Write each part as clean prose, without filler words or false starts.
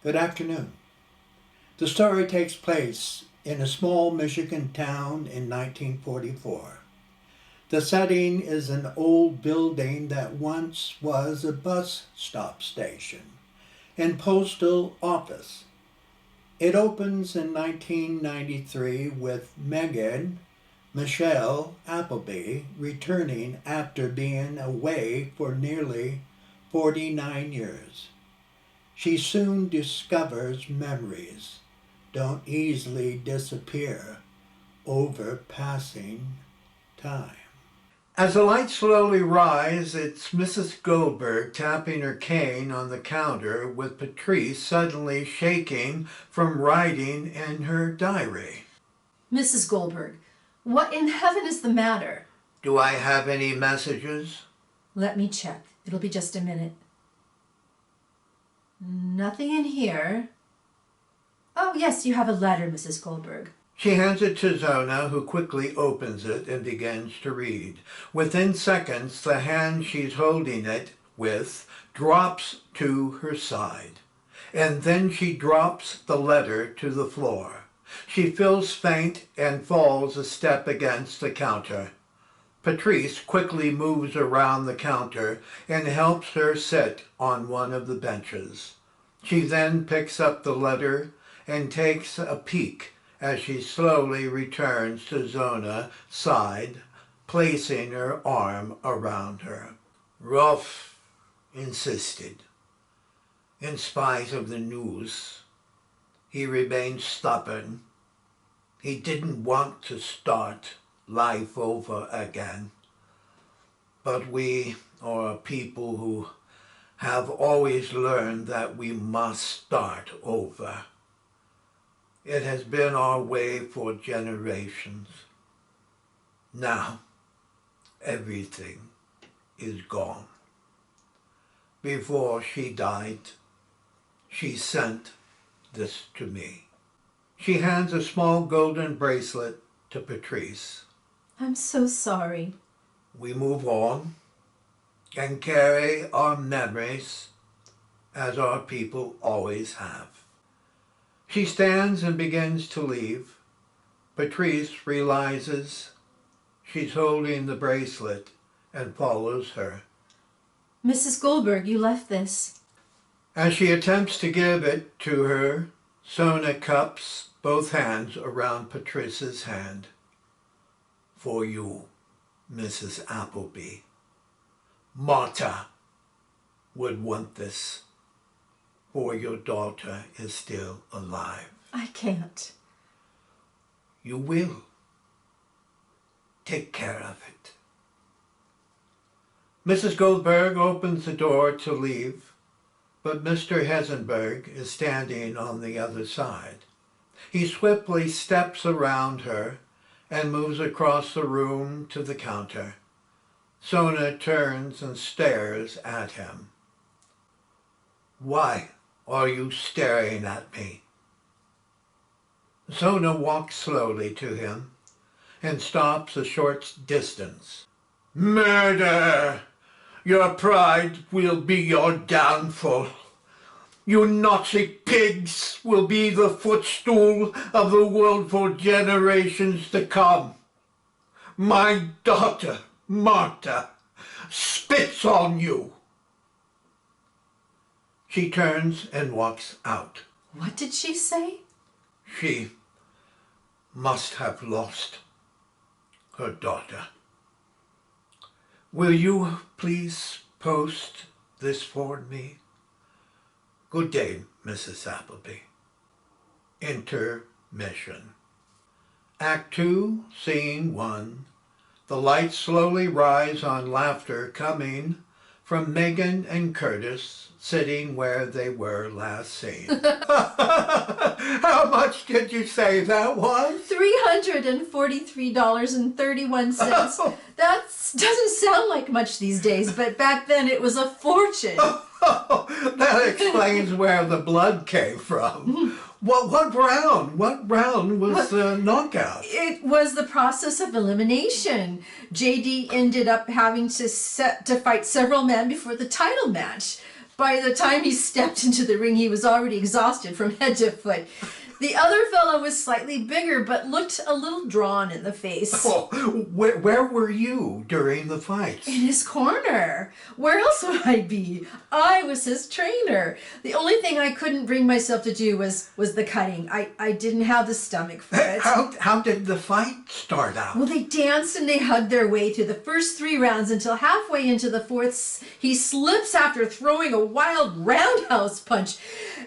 Good afternoon. The story takes place in a small Michigan town in 1944. The setting is an old building that once was a bus stop station and postal office. It opens in 1993 with Meghan Michelle Appleby returning after being away for nearly 49 years. She soon discovers memories don't easily disappear over passing time. As the lights slowly rise, it's Mrs. Goldberg tapping her cane on the counter with Petrice suddenly shaking from writing in her diary. Mrs. Goldberg, what in heaven is the matter? Do I have any messages? Let me check. It'll be just a minute. Nothing in here. Oh, yes, you have a letter, Mrs. Goldberg. She hands it to Zona, who quickly opens it and begins to read. Within seconds, the hand she's holding it with drops to her side, and then she drops the letter to the floor. She feels faint and falls a step against the counter. Petrice quickly moves around the counter and helps her sit on one of the benches. She then picks up the letter and takes a peek as she slowly returns to Zona's side, placing her arm around her. Rolf insisted. In spite of the news, he remained stubborn. He didn't want to start life over again. But we are people who have always learned that we must start over. It has been our way for generations. Now, everything is gone. Before she died, she sent this to me. She hands a small golden bracelet to Petrice. I'm so sorry. We move on and carry our memories as our people always have. She stands and begins to leave. Petrice realizes she's holding the bracelet and follows her. Mrs. Goldberg, you left this. As she attempts to give it to her, Zona cups both hands around Petrice's hand. For you, Mrs. Appleby. Martha would want this, for your daughter is still alive. I can't. You will. Take care of it. Mrs. Goldberg opens the door to leave, but Mr. Heisenberg is standing on the other side. He swiftly steps around her and moves across the room to the counter. Zona turns and stares at him. Why are you staring at me? Zona walks slowly to him and stops a short distance. Murder! Your pride will be your downfall. You Nazi pigs will be the footstool of the world for generations to come. My daughter, Martha, spits on you. She turns and walks out. What did she say? She must have lost her daughter. Will you please post this for me? Good day, Mrs. Appleby. Intermission. Act 2, Scene 1. The lights slowly rise on laughter coming from Meghan and Curtis sitting where they were last seen. How much did you say that was? $343.31. That doesn't sound like much these days, but back then it was a fortune. That explains where the blood came from. What round? What round was the knockout? It was the process of elimination. JD ended up having to fight several men before the title match. By the time he stepped into the ring, he was already exhausted from head to foot. The other fellow was slightly bigger, but looked a little drawn in the face. Oh, where were you during the fight? In his corner. Where else would I be? I was his trainer. The only thing I couldn't bring myself to do was the cutting. I didn't have the stomach for it. How did the fight start out? Well, they danced and they hugged their way through the first 3 rounds until halfway into the 4th, he slips after throwing a wild roundhouse punch.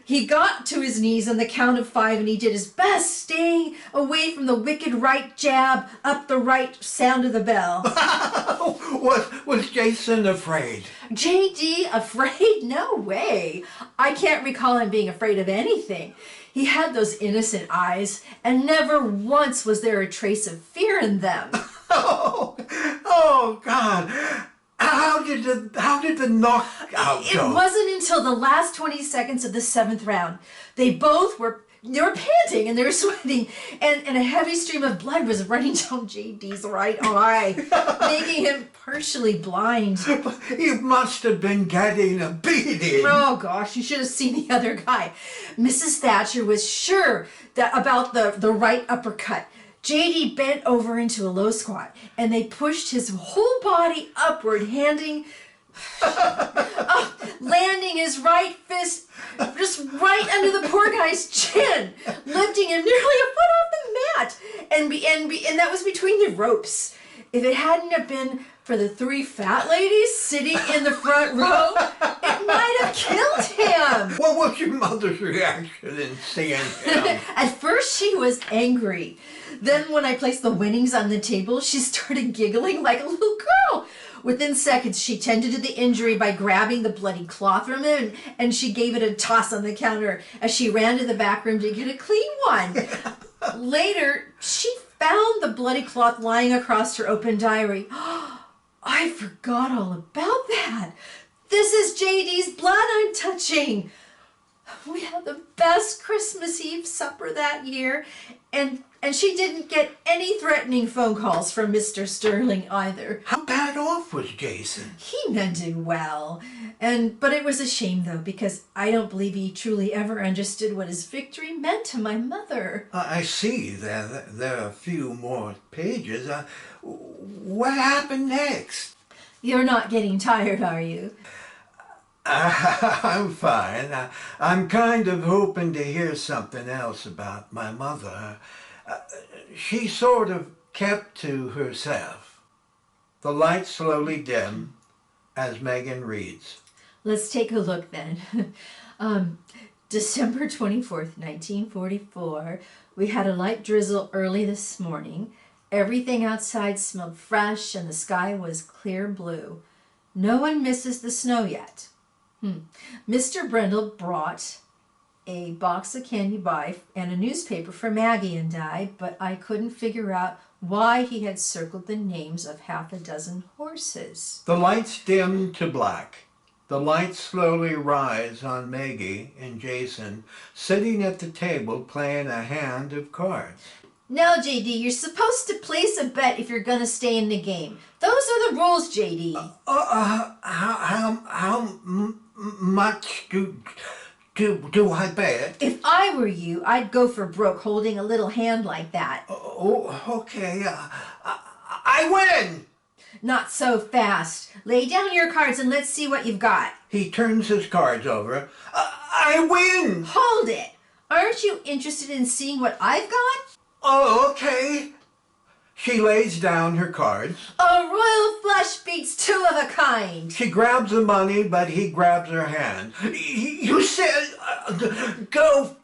He got to his knees on the count of 5 and he did his best, staying away from the wicked right jab, up the right sound of the bell. Was Jason afraid? JD afraid? No way. I can't recall him being afraid of anything. He had those innocent eyes, and never once was there a trace of fear in them. Oh God. How did the knockout go? It wasn't until the last 20 seconds of the 7th round. They were panting and they were sweating, and a heavy stream of blood was running down JD's right eye, making him partially blind. You must have been getting a beating. Oh gosh, you should have seen the other guy. Mrs. Thatcher was sure about the right uppercut. JD bent over into a low squat, and they pushed his whole body upward, landing his right fist just right under the poor guy's chin, lifting him nearly a foot off the mat, and that was between the ropes. If it hadn't have been for the 3 fat ladies sitting in the front row, it might have killed him. What was your mother's reaction in seeing him? At first, she was angry. Then when I placed the winnings on the table, she started giggling like a little girl. Within seconds, she tended to the injury by grabbing the bloody cloth from him, and she gave it a toss on the counter as she ran to the back room to get a clean one. Later, she found the bloody cloth lying across her open diary. I forgot all about that. This is JD's blood I'm touching. We had the best Christmas Eve supper that year, and she didn't get any threatening phone calls from Mr. Sterling either. How bad off was Jason? He meant it well, but it was a shame though, because I don't believe he truly ever understood what his victory meant to my mother. I see. There are a few more pages. What happened next? You're not getting tired, are you? I'm fine. I'm kind of hoping to hear something else about my mother. She sort of kept to herself. The lights slowly dim as Meghan reads. Let's take a look then. December 24th, 1944. We had a light drizzle early this morning. Everything outside smelled fresh and the sky was clear blue. No one misses the snow yet. Mr. Brendel brought a box of candy by and a newspaper for Maggie and I, but I couldn't figure out why he had circled the names of half a dozen horses. The lights dim to black. The lights slowly rise on Maggie and Jason, sitting at the table playing a hand of cards. Now, JD, you're supposed to place a bet if you're going to stay in the game. Those are the rules, JD. How much do I bet? If I were you, I'd go for broke holding a little hand like that. Oh, okay. I win! Not so fast. Lay down your cards and let's see what you've got. He turns his cards over. I win! Hold it. Aren't you interested in seeing what I've got? Oh, okay. She lays down her cards. A royal flush beats 2 of a kind. She grabs the money, but he grabs her hand. You said go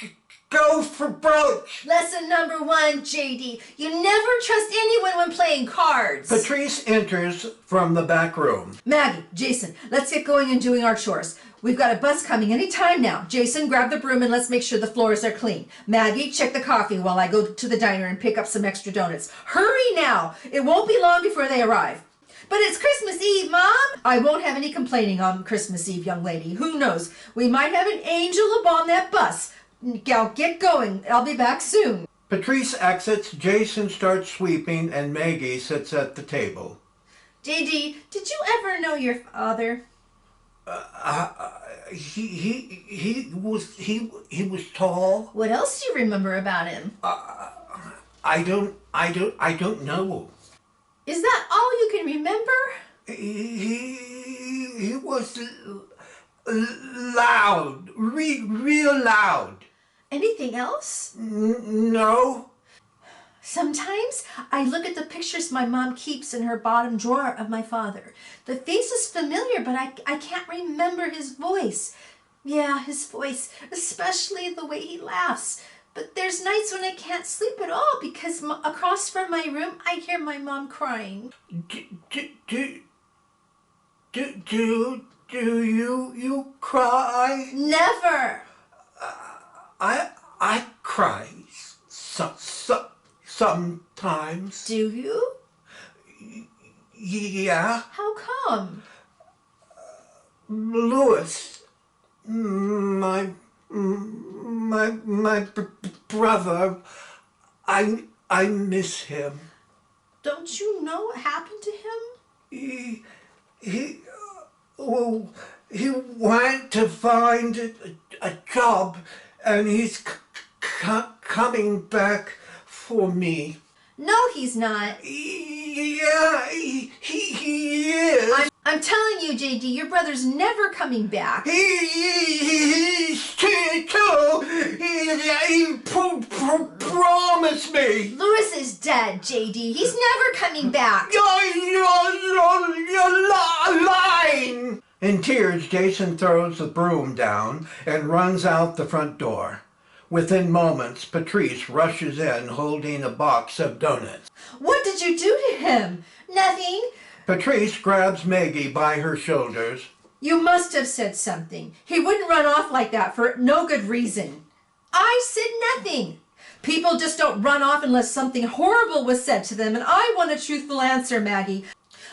for broke. Lesson number 1, JD. You never trust anyone when playing cards. Petrice enters from the back room. Maggie, Jason, let's get going and doing our chores. We've got a bus coming any time now. Jason, grab the broom and let's make sure the floors are clean. Maggie, check the coffee while I go to the diner and pick up some extra donuts. Hurry now. It won't be long before they arrive. But it's Christmas Eve, Mom. I won't have any complaining on Christmas Eve, young lady. Who knows? We might have an angel upon that bus. Now get going. I'll be back soon. Petrice exits, Jason starts sweeping, and Maggie sits at the table. JD, did you ever know your father? He was tall. What else do you remember about him? I don't know. Is that all you can remember? He was loud, real loud. Anything else? No. Sometimes I look at the pictures my mom keeps in her bottom drawer of my father. The face is familiar, but I can't remember his voice. Yeah, his voice, especially the way he laughs. But there's nights when I can't sleep at all because across from my room I hear my mom crying. Do you cry? Never. I cry sometimes. Do you? Yeah. How come? Louis, my brother, I miss him. Don't you know what happened to him? He went to find a job, and he's coming back for me. No, he's not. Yeah, he is. I'm telling you, JD, your brother's never coming back. He's too. He promised me. Louis is dead, JD. He's never coming back. You're lying. In tears, Jason throws the broom down and runs out the front door. Within moments, Petrice rushes in holding a box of donuts. What did you do to him? Nothing. Petrice grabs Maggie by her shoulders. You must have said something. He wouldn't run off like that for no good reason. I said nothing. People just don't run off unless something horrible was said to them, and I want a truthful answer, Maggie.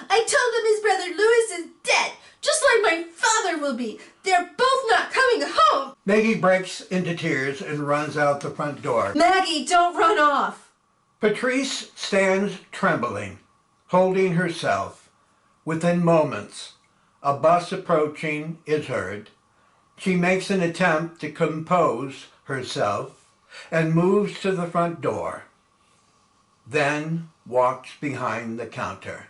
I told him his brother Louis is dead, just like my father will be. They're both not coming home. Maggie breaks into tears and runs out the front door. Maggie, don't run off. Petrice stands trembling, holding herself. Within moments, a bus approaching is heard. She makes an attempt to compose herself and moves to the front door, then walks behind the counter.